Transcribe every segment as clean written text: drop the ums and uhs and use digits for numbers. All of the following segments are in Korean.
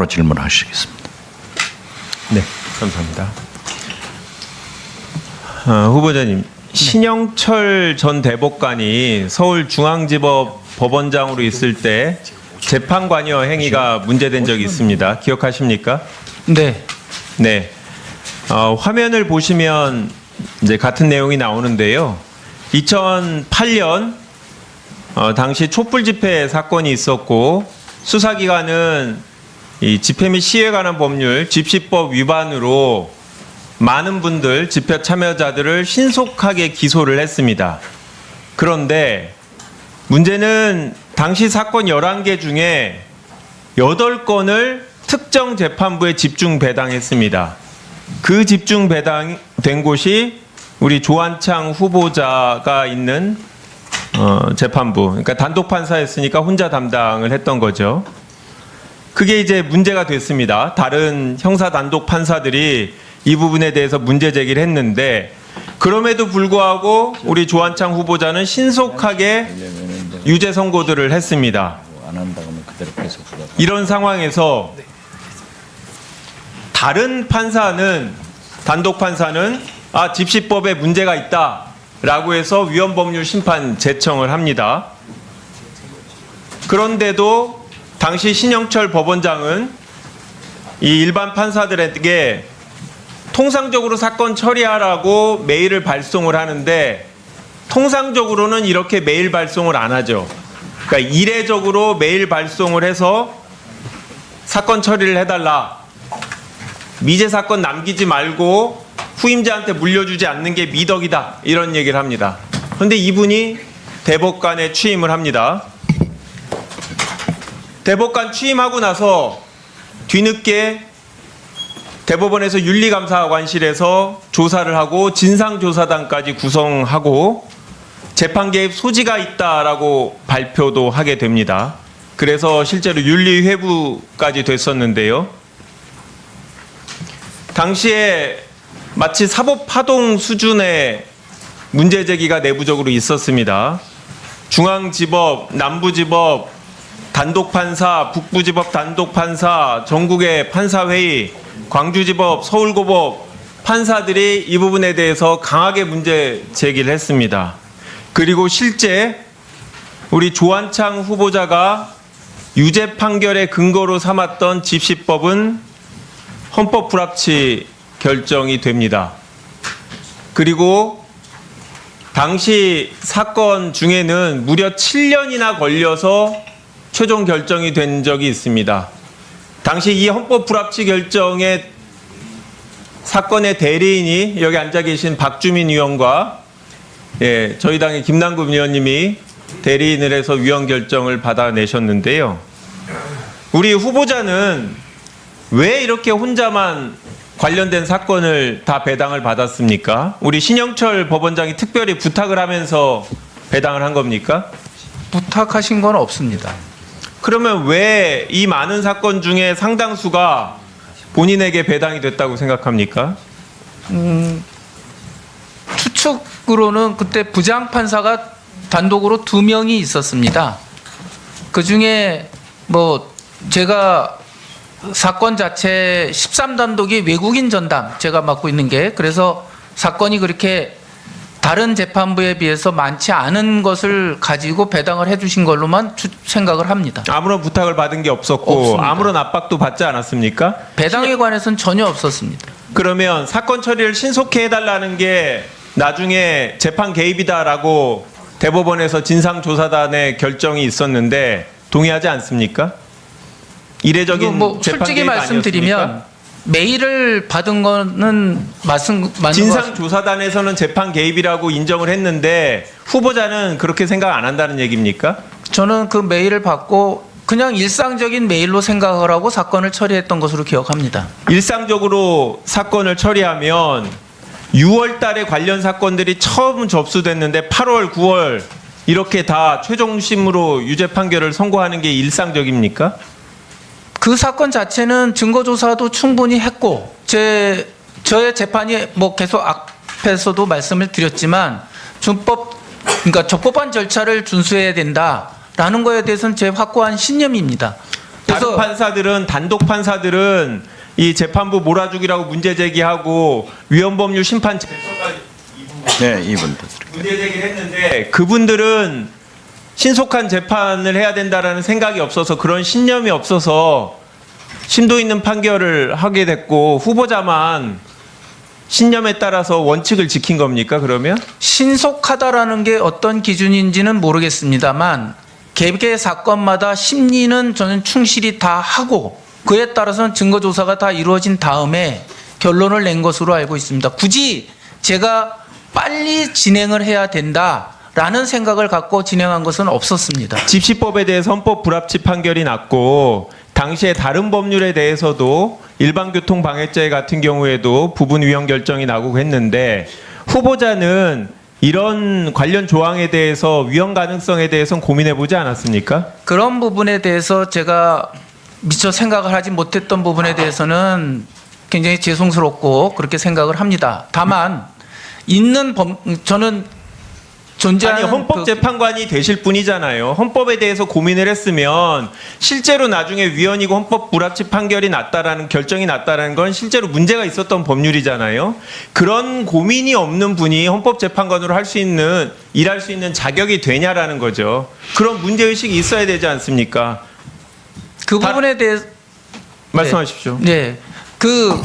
질문하시겠습니다. 네, 감사합니다. 후보자님, 신영철 전 대법관이 서울중앙지법 법원장으로 있을 때 재판 관여 행위가 문제된 적이 있습니다. 기억하십니까? 네. 네. 화면을 보시면 이제 같은 내용이 나오는데요. 2008년 당시 촛불 집회 사건이 있었고 수사기관은 이 집회 및 시위에 관한 법률 집시법 위반으로 많은 분들 집회 참여자들을 신속하게 기소를 했습니다. 그런데 문제는 당시 사건 11개 중에 8건을 특정 재판부에 집중 배당했습니다. 그 집중 배당된 곳이 우리 조한창 후보자가 있는 재판부, 그러니까 단독 판사였으니까 혼자 담당을 했던 거죠. 그게 이제 문제가 됐습니다. 다른 형사 단독 판사들이 이 부분에 대해서 문제 제기를 했는데 그럼에도 불구하고 우리 조한창 후보자는 신속하게 유죄 선고들을 했습니다. 이런 상황에서 다른 판사는 단독 판사는 집시법에 문제가 있다라고 해서 위헌법률 심판 제청을 합니다. 그런데도 당시 신영철 법원장은 이 일반 판사들에게 통상적으로 사건 처리하라고 메일을 발송을 하는데 통상적으로는 이렇게 메일 발송을 안 하죠. 그러니까 이례적으로 메일 발송을 해서 사건 처리를 해달라. 미제 사건 남기지 말고 후임자한테 물려주지 않는 게 미덕이다. 이런 얘기를 합니다. 그런데 이분이 대법관에 취임을 합니다. 대법관 취임하고 나서 뒤늦게 대법원에서 윤리감사관실에서 조사를 하고 진상조사단까지 구성하고 재판 개입 소지가 있다라고 발표도 하게 됩니다. 그래서 실제로 윤리회부까지 됐었는데요. 당시에 마치 사법파동 수준의 문제 제기가 내부적으로 있었습니다. 중앙지법, 남부지법, 단독판사, 북부지법 단독판사, 전국의 판사회의, 광주지법, 서울고법 판사들이 이 부분에 대해서 강하게 문제 제기를 했습니다. 그리고 실제 우리 조한창 후보자가 유죄 판결의 근거로 삼았던 집시법은 헌법 불합치 결정이 됩니다. 그리고 당시 사건 중에는 무려 7년이나 걸려서 최종 결정이 된 적이 있습니다. 당시 이 헌법 불합치 결정의 사건의 대리인이 여기 앉아 계신 박주민 의원과 저희 당의 김남국 의원님이 대리인을 해서 위헌 결정을 받아내셨는데요. 우리 후보자는 왜 이렇게 혼자만 관련된 사건을 다 배당을 받았습니까? 우리 신영철 법원장이 특별히 부탁을 하면서 배당을 한 겁니까? 부탁하신 건 없습니다. 그러면 왜 이 많은 사건 중에 상당수가 본인에게 배당이 됐다고 생각합니까? 추측으로는 그때 부장판사가 단독으로 2명이 있었습니다. 그중에 제가 사건 자체 13단독이 외국인 전담 제가 맡고 있는 게 그래서 사건이 그렇게 다른 재판부에 비해서 많지 않은 것을 가지고 배당을 해주신 걸로만 생각을 합니다. 아무런 부탁을 받은 게 없었고 없습니다. 아무런 압박도 받지 않았습니까? 배당에 관해서는 전혀 없었습니다. 그러면 사건 처리를 신속히 해달라는 게 나중에 재판 개입이다라고 대법원에서 진상조사단의 결정이 있었는데 동의하지 않습니까? 이례적인 재판 솔직히 개입 말씀드리면 아니었습니까? 메일을 받은 거는 맞는 진상조사단에서는 재판 개입이라고 인정을 했는데 후보자는 그렇게 생각 안 한다는 얘기입니까? 저는 그 메일을 받고 그냥 일상적인 메일로 생각을 하고 사건을 처리했던 것으로 기억합니다. 일상적으로 사건을 처리하면 6월 달에 관련 사건들이 처음 접수됐는데 8월, 9월 이렇게 다 최종심으로 유죄 판결을 선고하는 게 일상적입니까? 그 사건 자체는 증거조사도 충분히 했고 저의 재판이 계속 앞에서도 말씀을 드렸지만 그러니까 적법한 절차를 준수해야 된다라는 거에 대해서는 제 확고한 신념입니다. 다른 그래서 판사들은 단독 판사들은 이 재판부 몰아주기라고 문제 제기하고 위헌법률 심판 제소까지 네, 이분. 문제 제기를 했는데 그분들은 신속한 재판을 해야 된다라는 생각이 없어서 그런 신념이 없어서 심도 있는 판결을 하게 됐고 후보자만 신념에 따라서 원칙을 지킨 겁니까 그러면? 신속하다라는 게 어떤 기준인지는 모르겠습니다만 개개 사건마다 심리는 저는 충실히 다 하고 그에 따라서는 증거조사가 다 이루어진 다음에 결론을 낸 것으로 알고 있습니다. 굳이 제가 빨리 진행을 해야 된다라는 생각을 갖고 진행한 것은 없었습니다. 집시법에 대해서 헌법 불합치 판결이 났고 당시에 다른 법률에 대해서도 일반교통방해죄 같은 경우에도 부분 위헌 결정이 나고 했는데 후보자는 이런 관련 조항에 대해서 위헌 가능성에 대해서는 고민해 보지 않았습니까? 그런 부분에 대해서 제가 미처 생각을 하지 못했던 부분에 대해서는 굉장히 죄송스럽고 그렇게 생각을 합니다. 다만 저는 존재하는 아니 헌법재판관이 되실 분이잖아요. 헌법에 대해서 고민을 했으면 실제로 나중에 위헌이고 헌법 불합치 판결이 났다라는 결정이 났다라는 건 실제로 문제가 있었던 법률이잖아요. 그런 고민이 없는 분이 헌법재판관으로 일할 수 있는 자격이 되냐라는 거죠. 그런 문제 의식이 있어야 되지 않습니까? 그 부분에 대해서 말씀하십시오. 네, 그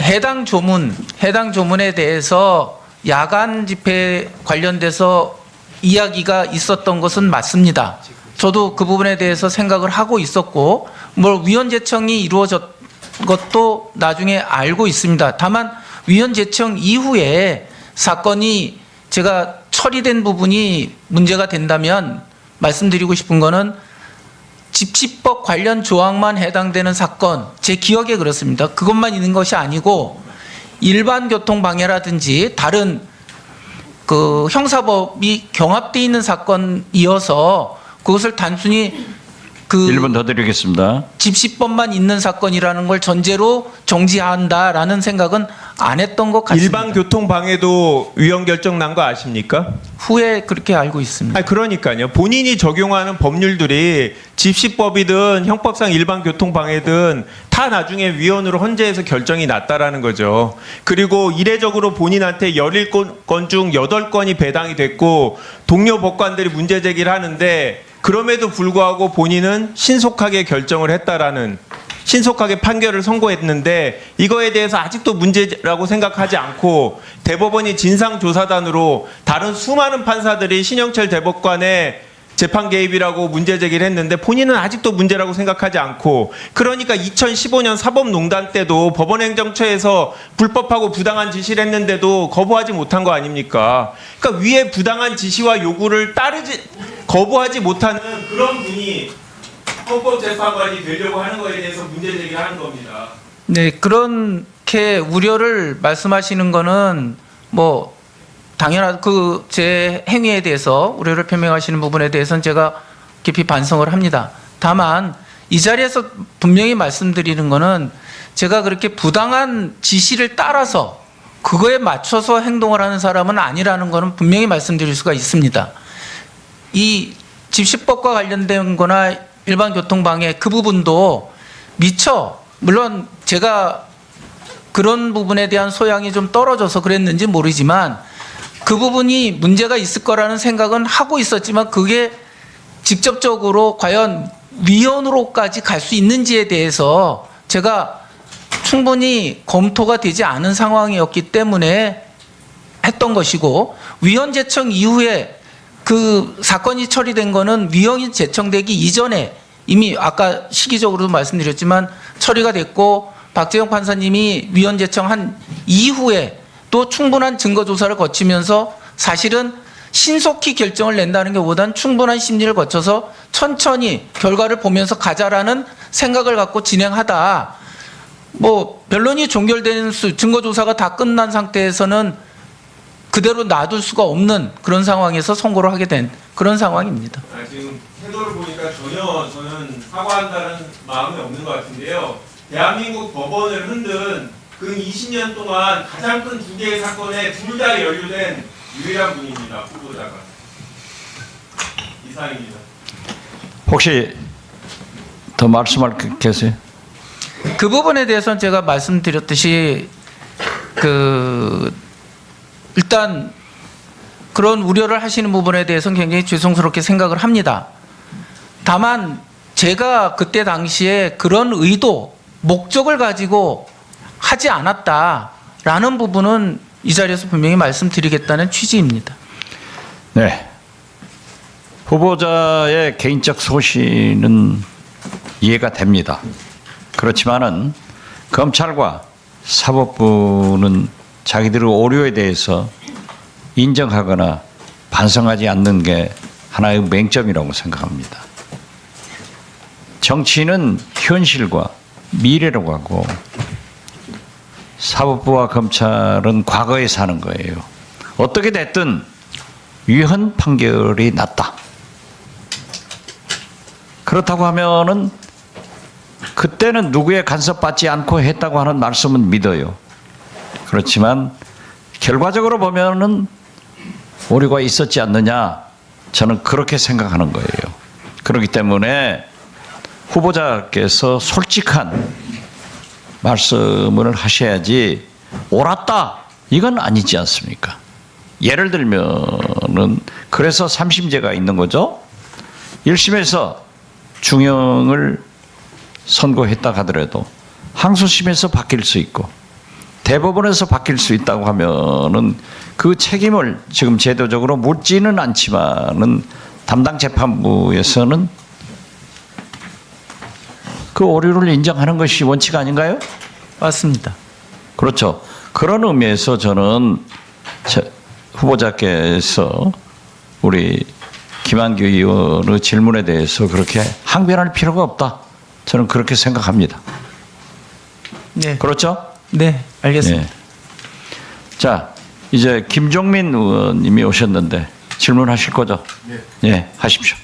해당 조문에 대해서 야간 집회 관련돼서 이야기가 있었던 것은 맞습니다. 저도 그 부분에 대해서 생각을 하고 있었고 위헌 제청이 이루어졌 것도 나중에 알고 있습니다. 다만 위헌 제청 이후에 사건이 제가 처리된 부분이 문제가 된다면 말씀드리고 싶은 거는 집시법 관련 조항만 해당되는 사건, 제 기억에 그렇습니다. 그것만 있는 것이 아니고 일반 교통 방해라든지 다른 그 형사법이 경합되어 있는 사건이어서 그것을 단순히 그 1분 더 드리겠습니다. 집시법만 있는 사건이라는 걸 전제로 정지한다라는 생각은 안 했던 것 같습니다. 일반 교통 방해도 위헌 결정 난 거 아십니까? 후에 그렇게 알고 있습니다. 아니, 그러니까요. 본인이 적용하는 법률들이 집시법이든 형법상 일반 교통 방해든 다 나중에 위헌으로 헌재에서 결정이 났다라는 거죠. 그리고 이례적으로 본인한테 11건 중 8건이 배당이 됐고 동료 법관들이 문제 제기를 하는데 그럼에도 불구하고 본인은 신속하게 결정을 했다라는 신속하게 판결을 선고했는데 이거에 대해서 아직도 문제라고 생각하지 않고 대법원이 진상조사단으로 다른 수많은 판사들이 신영철 대법관의 재판 개입이라고 문제 제기를 했는데 본인은 아직도 문제라고 생각하지 않고 그러니까 2015년 사법농단 때도 법원행정처에서 불법하고 부당한 지시를 했는데도 거부하지 못한 거 아닙니까? 그러니까 위에 부당한 지시와 요구를 거부하지 못하는 그런 분이 헌법재판관이 되려고 하는 거에 대해서 문제 제기를 하는 겁니다. 네, 그렇게 우려를 말씀하시는 거는 뭐 당연한 제 행위에 대해서 우려를 표명하시는 부분에 대해서는 제가 깊이 반성을 합니다. 다만 이 자리에서 분명히 말씀드리는 거는 제가 그렇게 부당한 지시를 따라서 그거에 맞춰서 행동을 하는 사람은 아니라는 거는 분명히 말씀드릴 수가 있습니다. 이 집시법과 관련된 거나 일반 교통방해 그 부분도 물론 제가 그런 부분에 대한 소양이 좀 떨어져서 그랬는지 모르지만 그 부분이 문제가 있을 거라는 생각은 하고 있었지만 그게 직접적으로 과연 위헌으로까지 갈 수 있는지에 대해서 제가 충분히 검토가 되지 않은 상황이었기 때문에 했던 것이고 위헌 제청 이후에 그 사건이 처리된 거는 위헌이 제청되기 이전에 이미 아까 시기적으로도 말씀드렸지만 처리가 됐고 박재영 판사님이 위헌 제청한 이후에 또 충분한 증거 조사를 거치면서 사실은 신속히 결정을 낸다는 것보다는 충분한 심리를 거쳐서 천천히 결과를 보면서 가자라는 생각을 갖고 진행하다. 뭐 변론이 종결되는 증거 조사가 다 끝난 상태에서는 그대로 놔둘 수가 없는 그런 상황에서 선고를 하게 된 그런 상황입니다. 지금 태도를 보니까 전혀 저는 사과한다는 마음이 없는 것 같은데요. 대한민국 법원을 흔든 근 20년 동안 가장 큰 2개의 사건에 둘 다 연루된 유일한 분입니다. 후보자가. 이상입니다. 혹시 더 말씀할 게 계세요? 그 부분에 대해서는 제가 말씀드렸듯이 일단 그런 우려를 하시는 부분에 대해서는 굉장히 죄송스럽게 생각을 합니다. 다만 제가 그때 당시에 그런 의도, 목적을 가지고 하지 않았다라는 부분은 이 자리에서 분명히 말씀드리겠다는 취지입니다. 네. 후보자의 개인적 소신은 이해가 됩니다. 그렇지만은 검찰과 사법부는 자기들의 오류에 대해서 인정하거나 반성하지 않는 게 하나의 맹점이라고 생각합니다. 정치는 현실과 미래라고 하고 사법부와 검찰은 과거에 사는 거예요. 어떻게 됐든 위헌 판결이 났다. 그렇다고 하면은 그때는 누구의 간섭받지 않고 했다고 하는 말씀은 믿어요. 그렇지만 결과적으로 보면은 오류가 있었지 않느냐, 저는 그렇게 생각하는 거예요. 그렇기 때문에 후보자께서 솔직한 말씀을 하셔야지 옳았다 이건 아니지 않습니까? 예를 들면은 그래서 3심제가 있는 거죠. 1심에서 중형을 선고했다 하더라도 항소심에서 바뀔 수 있고 대법원에서 바뀔 수 있다고 하면은 그 책임을 지금 제도적으로 묻지는 않지만은 담당 재판부에서는 그 오류를 인정하는 것이 원칙 아닌가요? 맞습니다. 그렇죠. 그런 의미에서 저는 후보자께서 우리 김한규 의원의 질문에 대해서 그렇게 항변할 필요가 없다. 저는 그렇게 생각합니다. 네. 그렇죠? 네, 알겠습니다. 네. 자, 이제 김종민 의원님이 오셨는데 질문하실 거죠? 네. 네, 하십시오.